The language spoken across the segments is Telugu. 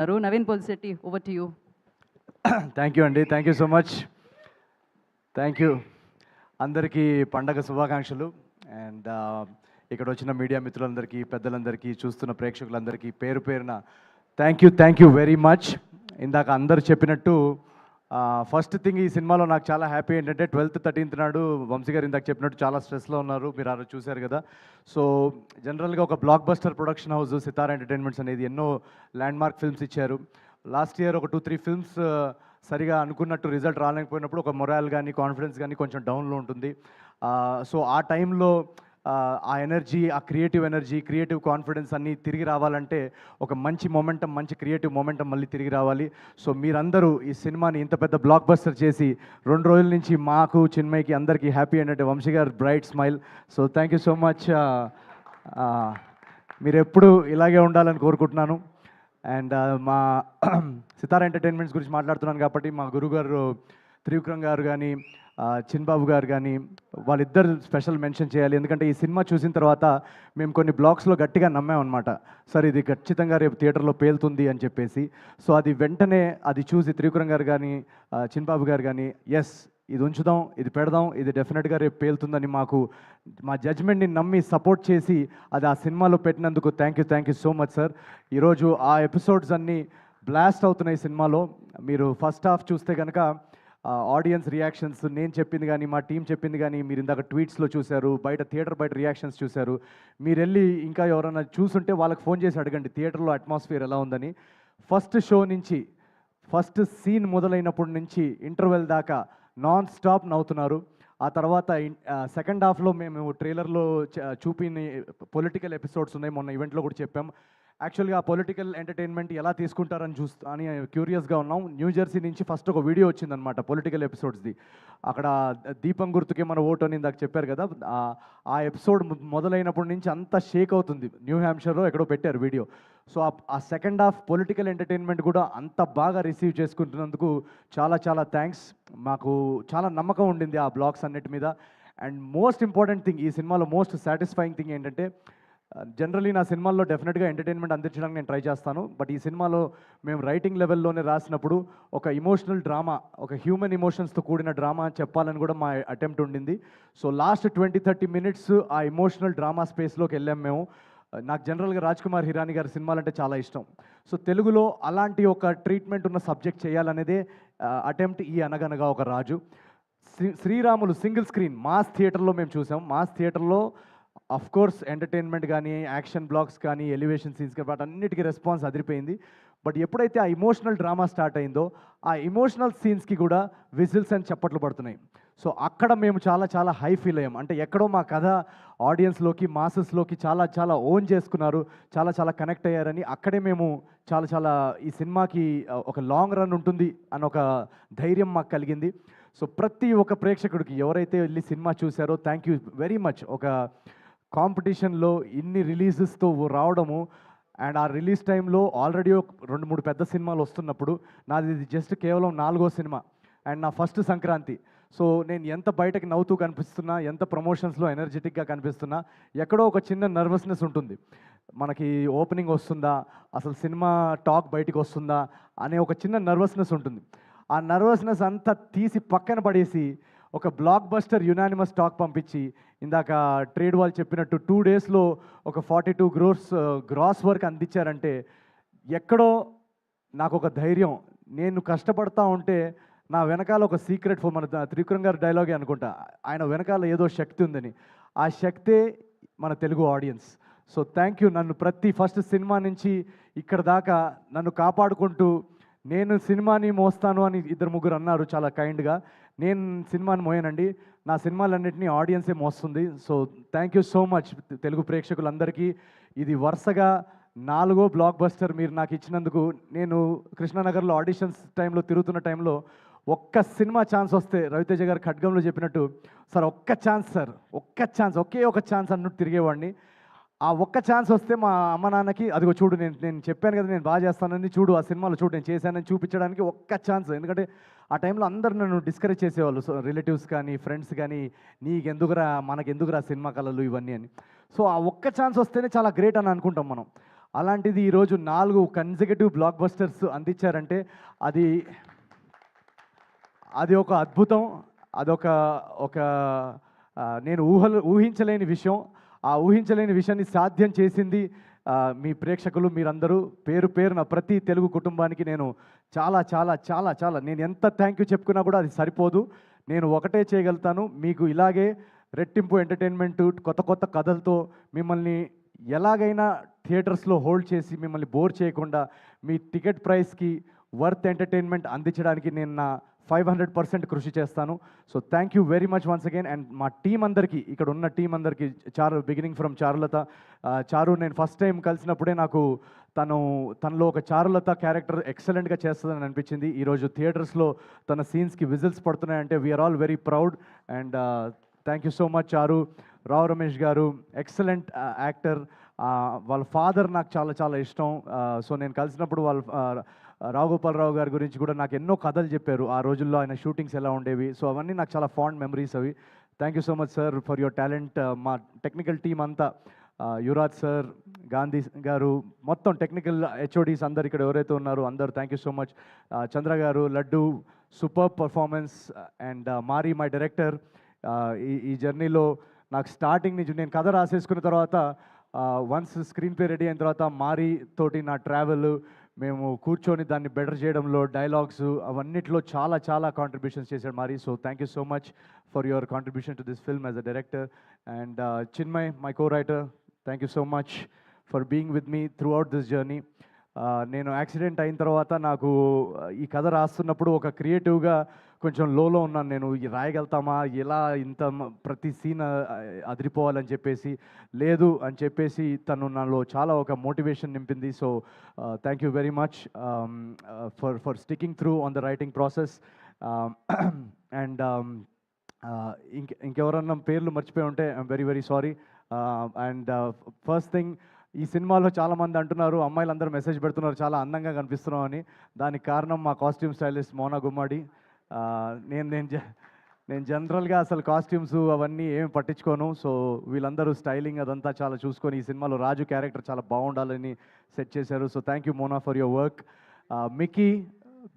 Naveen Polsetti, over to you. Thank you అండి, thank you so much. Thank you. అందరికీ పండగ శుభాకాంక్షలు. అండ్ ఇక్కడ వచ్చిన మీడియా మిత్రులందరికీ, పెద్దలందరికీ, చూస్తున్న ప్రేక్షకులందరికీ పేరు పేరున థ్యాంక్ యూ వెరీ మచ్. ఇందాక అందరు చెప్పినట్టు ఫస్ట్ థింగ్, ఈ సినిమాలో నాకు చాలా హ్యాపీ ఏంటంటే 12th 13th నాడు వంశీ గారు ఇందాక చెప్పినట్టు చాలా స్ట్రెస్లో ఉన్నారు, మీరు ఆ రోజు చూశారు కదా. సో జనరల్గా ఒక బ్లాక్ బస్టర్ ప్రొడక్షన్ హౌస్ సితారా ఎంటర్టైన్మెంట్స్ అనేది ఎన్నో ల్యాండ్మార్క్ ఫిల్మ్స్ ఇచ్చారు. లాస్ట్ ఇయర్ ఒక 2-3 ఫిల్మ్స్ సరిగా అనుకున్నట్టు రిజల్ట్ రాలేకపోయినప్పుడు ఒక మొరాల్ కానీ కాన్ఫిడెన్స్ కానీ కొంచెం డౌన్లో ఉంటుంది. సో ఆ టైంలో ఆ ఎనర్జీ, ఆ క్రియేటివ్ ఎనర్జీ, క్రియేటివ్ కాన్ఫిడెన్స్ అన్నీ తిరిగి రావాలంటే ఒక మంచి మొమెంటం, మంచి క్రియేటివ్ మొమెంటం మళ్ళీ తిరిగి రావాలి. సో మీరందరూ ఈ సినిమాని ఇంత పెద్ద బ్లాక్ బస్టర్ చేసి 2 రోజుల నుంచి మాకు, చిన్మయ్కి, అందరికీ హ్యాపీ ఏంటంటే వంశీ గారు bright smile. So thank you so much. మీరు ఎప్పుడు ఇలాగే ఉండాలని కోరుకుంటున్నాను. అండ్ మా సితారా ఎంటర్టైన్మెంట్స్ గురించి మాట్లాడుతున్నాను కాబట్టి మా గురుగారు త్రివిక్రమ్ గారు కానీ, చిన్బాబు గారు కానీ, వాళ్ళిద్దరు స్పెషల్ మెన్షన్ చేయాలి. ఎందుకంటే ఈ సినిమా చూసిన తర్వాత మేము కొన్ని బ్లాగ్స్లో గట్టిగా నమ్మామన్నమాట, సార్ ఇది ఖచ్చితంగా రేపు థియేటర్లో పేలుతుంది అని చెప్పేసి. సో అది వెంటనే అది చూసి త్రివిక్రమ్ గారు కానీ, చిన్బాబు గారు కానీ, ఎస్ ఇది ఉంచుదాం, ఇది పెడదాం, ఇది డెఫినెట్గా రేపు పేలుతుందని మా జడ్జ్మెంట్ని నమ్మి సపోర్ట్ చేసి అది ఆ సినిమాలో పెట్టినందుకు thank you so much sir. ఈరోజు ఆ ఎపిసోడ్స్ అన్నీ బ్లాస్ట్ అవుతున్నాయి సినిమాలో. మీరు ఫస్ట్ హాఫ్ చూస్తే కనుక ఆడియన్స్ రియాక్షన్స్, నేను చెప్పింది కానీ, మా టీం చెప్పింది కానీ, మీరు ఇందాక ట్వీట్స్లో చూశారు, థియేటర్ బయట రియాక్షన్స్ చూశారు. మీరు వెళ్ళి ఇంకా ఎవరైనా చూసుంటే వాళ్ళకి ఫోన్ చేసి అడగండి థియేటర్లో అట్మాస్ఫియర్ ఎలా ఉందని. ఫస్ట్ షో నుంచి, ఫస్ట్ సీన్ మొదలైనప్పటి నుంచి ఇంటర్వెల్ దాకా నాన్ స్టాప్ నవ్వుతున్నారు. ఆ తర్వాత సెకండ్ హాఫ్లో మేము ట్రైలర్లో చూపిన పొలిటికల్ ఎపిసోడ్స్ ఉన్నాయి, మొన్న ఈవెంట్లో కూడా చెప్పాం. యాక్చువల్గా ఆ పొలిటికల్ ఎంటర్టైన్మెంట్ ఎలా తీసుకుంటారని అని క్యూరియస్గా ఉన్నాం. న్యూజెర్సీ నుంచి ఫస్ట్ ఒక వీడియో వచ్చిందనమాట పొలిటికల్ ఎపిసోడ్స్ది. అక్కడ దీపం గుర్తుకే మన ఓటు అని ఇందాక చెప్పారు కదా, ఆ ఎపిసోడ్ మొదలైనప్పటి నుంచి అంతా షేక్ అవుతుంది. న్యూ హ్యాంప్షైర్లో ఎక్కడో పెట్టారు వీడియో. సో ఆ సెకండ్ హాఫ్ పొలిటికల్ ఎంటర్టైన్మెంట్ కూడా అంత బాగా రిసీవ్ చేసుకుంటున్నందుకు చాలా థ్యాంక్స్. మాకు చాలా నమ్మకం ఉండింది ఆ బ్లాగ్స్ అన్నిటి మీద. అండ్ మోస్ట్ ఇంపార్టెంట్ థింగ్, ఈ సినిమాలో మోస్ట్ సాటిస్ఫైయింగ్ థింగ్ ఏంటంటే, జనరలీ నా సినిమాల్లో డెఫినెట్గా ఎంటర్టైన్మెంట్ అందించడానికి నేను ట్రై చేస్తాను. బట్ ఈ సినిమాలో మేము రైటింగ్ లెవెల్లోనే రాసినప్పుడు ఒక ఇమోషనల్ డ్రామా, ఒక హ్యూమన్ ఇమోషన్స్తో కూడిన డ్రామా చెప్పాలని కూడా మా అటెంప్ట్ ఉండింది. సో లాస్ట్ 20-30 మినిట్స్ ఆ ఇమోషనల్ డ్రామా స్పేస్లోకి వెళ్ళాం మేము. నాకు జనరల్గా రాజ్ కుమార్ హిరానీ గారి సినిమాలంటే చాలా ఇష్టం. సో తెలుగులో అలాంటి ఒక ట్రీట్మెంట్ ఉన్న సబ్జెక్ట్ చేయాలనేదే అటెంప్ట్ ఈ అనగనగా ఒక రాజు. శ్రీరాములు సింగిల్ స్క్రీన్ మాస్ థియేటర్లో మేము చూసాం. మాస్ థియేటర్లో కోర్స్ ఎంటర్టైన్మెంట్ కానీ, యాక్షన్ బ్లాక్స్ కానీ, ఎలివేషన్ సీన్స్ కానీ, వాటన్నిటికీ రెస్పాన్స్ అదిరిపోయింది. బట్ ఎప్పుడైతే ఆ ఇమోషనల్ డ్రామా స్టార్ట్ అయిందో, ఆ ఇమోషనల్ సీన్స్కి కూడా విజిల్స్ అని చప్పట్లు పడుతున్నాయి. సో అక్కడ మేము చాలా హై ఫీల్ అయ్యాం. అంటే ఎక్కడో మా కథ ఆడియన్స్లోకి, మాసెస్లోకి చాలా ఓన్ చేసుకున్నారు, చాలా కనెక్ట్ అయ్యారని అక్కడే మేము చాలా ఈ సినిమాకి ఒక లాంగ్ రన్ ఉంటుంది అని ఒక ధైర్యం మాకు కలిగింది. సో ప్రతి ఒక్క ప్రేక్షకుడికి ఎవరైతే వెళ్ళి సినిమా చూశారో థ్యాంక్ యూ వెరీ మచ్. ఒక కాంపిటీషన్లో ఇన్ని రిలీజెస్తో రావడము, అండ్ ఆ రిలీజ్ టైంలో ఆల్రెడీ 2-3 పెద్ద సినిమాలు వస్తున్నప్పుడు నాది జస్ట్ కేవలం 4వ సినిమా అండ్ నా ఫస్ట్ సంక్రాంతి. సో నేను ఎంత బయటకు నవ్వుతూ కనిపిస్తున్నా, ఎంత ప్రమోషన్స్లో ఎనర్జెటిక్గా కనిపిస్తున్నా, ఎక్కడో ఒక చిన్న నర్వస్నెస్ ఉంటుంది. మనకి ఓపెనింగ్ వస్తుందా, అసలు సినిమా టాక్ బయటికి వస్తుందా అనే ఒక చిన్న నర్వస్నెస్ ఉంటుంది. ఆ నర్వస్నెస్ అంతా తీసి పక్కన పడేసి ఒక బ్లాక్ బస్టర్ యునానిమస్ టాక్ పంపించి, ఇందాక ట్రేడ్ వాళ్ళు చెప్పినట్టు 2 డేస్లో ఒక 42 crores గ్రాస్ వర్క్ అందించారంటే ఎక్కడో నాకు ఒక ధైర్యం. నేను కష్టపడతా ఉంటే నా వెనకాల ఒక సీక్రెట్ మన త్రివిక్రమ్ గారి డైలాగే అనుకుంటా, ఆయన వెనకాల ఏదో శక్తి ఉందని. ఆ శక్తే మన Telugu audience. So thank you. నన్ను ప్రతి ఫస్ట్ సినిమా నుంచి ఇక్కడ దాకా నన్ను కాపాడుకుంటూ, నేను సినిమాని మోస్తాను అని 2-3 అన్నారు చాలా కైండ్గా. నేను సినిమాని మోయనండి, నా సినిమాలన్నింటినీ ఆడియన్సే మోస్తుంది. So thank you so much Telugu ప్రేక్షకులందరికీ. ఇది వరుసగా 4వ బ్లాక్ బస్టర్ మీరు నాకు ఇచ్చినందుకు. నేను కృష్ణానగర్లో ఆడిషన్స్ టైంలో తిరుగుతున్న టైంలో ఒక్క సినిమా ఛాన్స్ వస్తే, రవితేజ గారు ఖడ్గంలో చెప్పినట్టు, సార్ ఒక్క ఛాన్స్ ఒకే ఒక ఛాన్స్ అన్నట్టు తిరిగేవాడిని. ఆ ఒక్క ఛాన్స్ వస్తే మా అమ్మ నాన్నకి, అదిగో చూడు నేను చెప్పాను కదా నేను బాగా చేస్తానని, చూడు ఆ సినిమాలో చూడు నేను చేశానని చూపించడానికి ఒక్క ఛాన్స్. ఎందుకంటే ఆ టైంలో అందరు నన్ను డిస్కరేజ్ చేసేవాళ్ళు, సో రిలేటివ్స్ కానీ, ఫ్రెండ్స్ కానీ, మనకెందుకురా సినిమా కళలు ఇవన్నీ అని. సో ఆ ఒక్క ఛాన్స్ వస్తేనే చాలా గ్రేట్ అని అనుకుంటాం మనం. అలాంటిది ఈరోజు 4 కన్సెక్యూటివ్ బ్లాక్ బస్టర్స్ అందించారంటే అది అది ఒక అద్భుతం. అదొక ఒక నేను ఊహించలేని విషయం. ఆ ఊహించలేని విషయాన్ని సాధ్యం చేసింది మీ ప్రేక్షకులు మీరందరూ. పేరు పేరున ప్రతి తెలుగు కుటుంబానికి నేను చాలా చాలా చాలా చాలా నేను ఎంత థ్యాంక్ యూ చెప్పుకున్నా కూడా అది సరిపోదు. నేను ఒకటే చేయగలుగుతాను, మీకు ఇలాగే రెట్టింపు ఎంటర్టైన్మెంట్ కొత్త కొత్త కథలతో మిమ్మల్ని ఎలాగైనా థియేటర్స్లో హోల్డ్ చేసి మిమ్మల్ని బోర్ చేయకుండా మీ టికెట్ ప్రైస్కి వర్త్ ఎంటర్టైన్మెంట్ అందించడానికి నేను నా 500% కృషి చేస్తాను. So thank you very much once again. And మా టీం అందరికీ, ఇక్కడ ఉన్న టీం అందరికీ, బిగినింగ్ ఫ్రమ్ చారులత. చారు నేను ఫస్ట్ టైం కలిసినప్పుడే నాకు తనలో ఒక చారులత క్యారెక్టర్ ఎక్సలెంట్గా చేస్తుందని అనిపించింది. ఈరోజు థియేటర్స్లో తన సీన్స్కి whistles పడుతున్నాయంటే we are all very proud. And thank you so much చారు. రావు రమేష్ గారు ఎక్సలెంట్ యాక్టర్. వాళ్ళ ఫాదర్ నాకు చాలా చాలా ఇష్టం. సో నేను కలిసినప్పుడు రావు గోపాలరావు గారి గురించి కూడా నాకు ఎన్నో కథలు చెప్పారు. ఆ రోజుల్లో ఆయన షూటింగ్స్ ఎలా ఉండేవి. సో అవన్నీ నాకు చాలా ఫాండ్ మెమరీస్ అవి. Thank you so much sir for your talent. మా టెక్నికల్ టీమ్ అంతా, యువరాజ్ సార్, గాంధీ గారు, మొత్తం టెక్నికల్ హెచ్ఓడీస్ అందరు ఇక్కడ ఎవరైతే ఉన్నారో అందరూ thank you so much. Chandra గారు, Laddu, super performance. And Mari my director. ఈ జర్నీలో నాకు స్టార్టింగ్ నుంచి నేను కథ రాసేసుకున్న తర్వాత వన్స్ స్క్రీన్ ప్లే రెడీ అయిన తర్వాత మారీ తోటి నా ట్రావెల్, మేము కూర్చొని దాన్ని బెటర్ చేయడంలో, డైలాగ్స్ అవన్నిట్లో చాలా చాలా కాంట్రిబ్యూషన్స్ చేశాడు Mari. So thank you so much for your contribution to this film as a director. And Chinmay, my co writer, thank you so much for being with me throughout this journey. నేను యాక్సిడెంట్ అయిన తర్వాత నాకు ఈ కథ రాస్తున్నప్పుడు ఒక క్రియేటివ్గా కొంచెం లోలో ఉన్నాను. నేను రాయగలుగుతామా, ఎలా ఇంత ప్రతి సీన్ అదిరిపోవాలని చెప్పేసి, లేదు అని చెప్పేసి తను నాలో చాలా ఒక మోటివేషన్ నింపింది. So thank you very much for sticking through on the writing process. And ఇంకెవరన్నా పేర్లు మర్చిపోయి ఉంటే I'm very very sorry. And first thing, ఈ సినిమాలో చాలామంది అంటున్నారు, అమ్మాయిలందరూ మెసేజ్ పెడుతున్నారు చాలా అందంగా కనిపిస్తున్నాం అని. దానికి కారణం మా కాస్ట్యూమ్ స్టైలిస్ట్ మోనా గుమ్మడి. నేను జనరల్గా అసలు కాస్ట్యూమ్స్ అవన్నీ ఏమి పట్టించుకోను. సో వీళ్ళందరూ స్టైలింగ్ అదంతా చాలా చూసుకొని ఈ సినిమాలో రాజు క్యారెక్టర్ చాలా బాగుండాలని సెట్ చేశారు. So thank you Mona for your work. Mickey,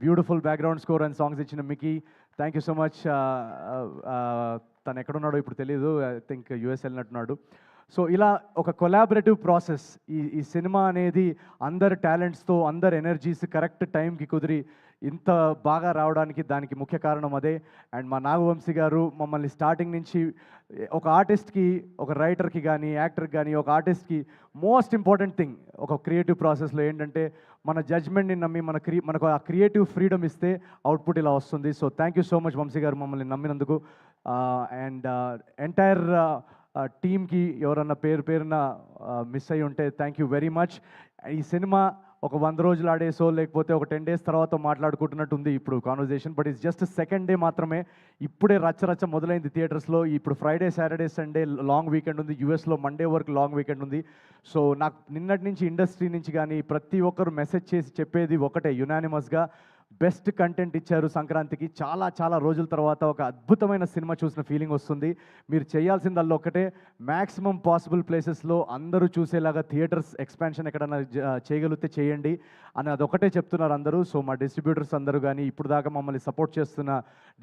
beautiful background score and songs ఇచ్చిన Mickey, thank you so much. తను ఎక్కడున్నాడో ఇప్పుడు తెలియదు, ఐ థింక్ యూఎస్ వెళ్ళినట్టున్నాడు. సో ఇలా ఒక కొలాబరేటివ్ ప్రాసెస్. ఈ సినిమా అనేది అందరి టాలెంట్స్తో, అందరి ఎనర్జీస్ కరెక్ట్ టైంకి కుదిరి ఇంత బాగా రావడానికి దానికి ముఖ్య కారణం అదే. అండ్ మా నాగవంశీ గారు మమ్మల్ని స్టార్టింగ్ నుంచి ఒక ఆర్టిస్ట్కి, ఒక రైటర్కి కానీ, యాక్టర్కి కానీ, ఒక ఆర్టిస్ట్కి మోస్ట్ ఇంపార్టెంట్ థింగ్ ఒక క్రియేటివ్ ప్రాసెస్లో ఏంటంటే మన జడ్జ్మెంట్ని నమ్మి మనకు ఆ క్రియేటివ్ ఫ్రీడమ్ ఇస్తే అవుట్పుట్ ఇలా వస్తుంది. So thank you so much Vamshi గారు మమ్మల్ని నమ్మినందుకు. అండ్ ఎంటైర్ టీమ్కి ఎవరన్నా పేరున మిస్ అయ్యి ఉంటే థ్యాంక్ యూ వెరీ మచ్. ఈ సినిమా ఒక 100 రోజులు ఆడేసో లేకపోతే ఒక 10 days తర్వాత మాట్లాడుకుంటున్నట్టు ఉంది ఇప్పుడు conversation, but it's just second day మాత్రమే. ఇప్పుడే రచ్చ మొదలైంది థియేటర్స్లో. ఇప్పుడు Friday, Saturday, Sunday long weekend ఉంది. యూఎస్లో మండే వరకు లాంగ్ వీకెండ్ ఉంది. సో నాకు నిన్నటి నుంచి ఇండస్ట్రీ నుంచి కానీ ప్రతి ఒక్కరు మెసేజ్ చేసి చెప్పేది ఒకటే, యునానిమస్గా బెస్ట్ కంటెంట్ ఇచ్చారు సంక్రాంతికి. చాలా చాలా రోజుల తర్వాత ఒక అద్భుతమైన సినిమా చూసిన ఫీలింగ్ వస్తుంది. మీరు చేయాల్సిందల్లా ఒకటే, మ్యాక్సిమం పాసిబుల్ ప్లేసెస్లో అందరూ చూసేలాగా థియేటర్స్ ఎక్స్పాన్షన్ ఎక్కడన్నా చేయగలిగితే చేయండి అని అదొకటే చెప్తున్నారు అందరూ. సో మా డిస్ట్రిబ్యూటర్స్ అందరూ కానీ, ఇప్పుడు దాకా మమ్మల్ని సపోర్ట్ చేస్తున్న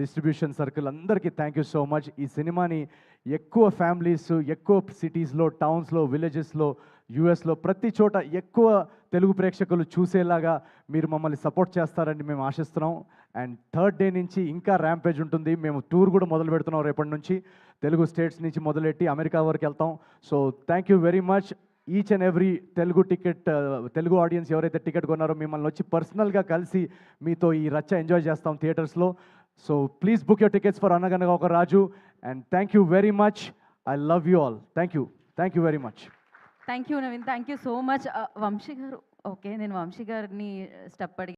డిస్ట్రిబ్యూషన్ సర్కిల్ అందరికీ థ్యాంక్ యూ సో మచ్. ఈ సినిమాని ఎక్కువ ఫ్యామిలీస్, ఎక్కువ సిటీస్లో, టౌన్స్లో, విలేజెస్లో, యూఎస్లో ప్రతి చోట ఎక్కువ తెలుగు ప్రేక్షకులు చూసేలాగా మీరు మమ్మల్ని సపోర్ట్ చేస్తారని మేము ఆశిస్తున్నాం. అండ్ థర్డ్ డే నుంచి ఇంకా ర్యాంపేజ్ ఉంటుంది. మేము టూర్ కూడా మొదలు పెడుతున్నాం రేపటి నుంచి. తెలుగు స్టేట్స్ నుంచి మొదలెట్టి అమెరికా వరకు వెళ్తాం. So thank you very much. Each and every Telugu audience ఎవరైతే టికెట్ కొన్నారో మిమ్మల్ని వచ్చి పర్సనల్గా కలిసి మీతో ఈ రచ్చ ఎంజాయ్ చేస్తాం థియేటర్స్లో. So please book your tickets for Anaganaga Oka Raju. And thank you very much. I love you all. Thank you very much. Thank you Naveen, thank you so much. Vamshi గారు, ఓకే, నేను వంశీ గారిని స్టెప్ అడిగి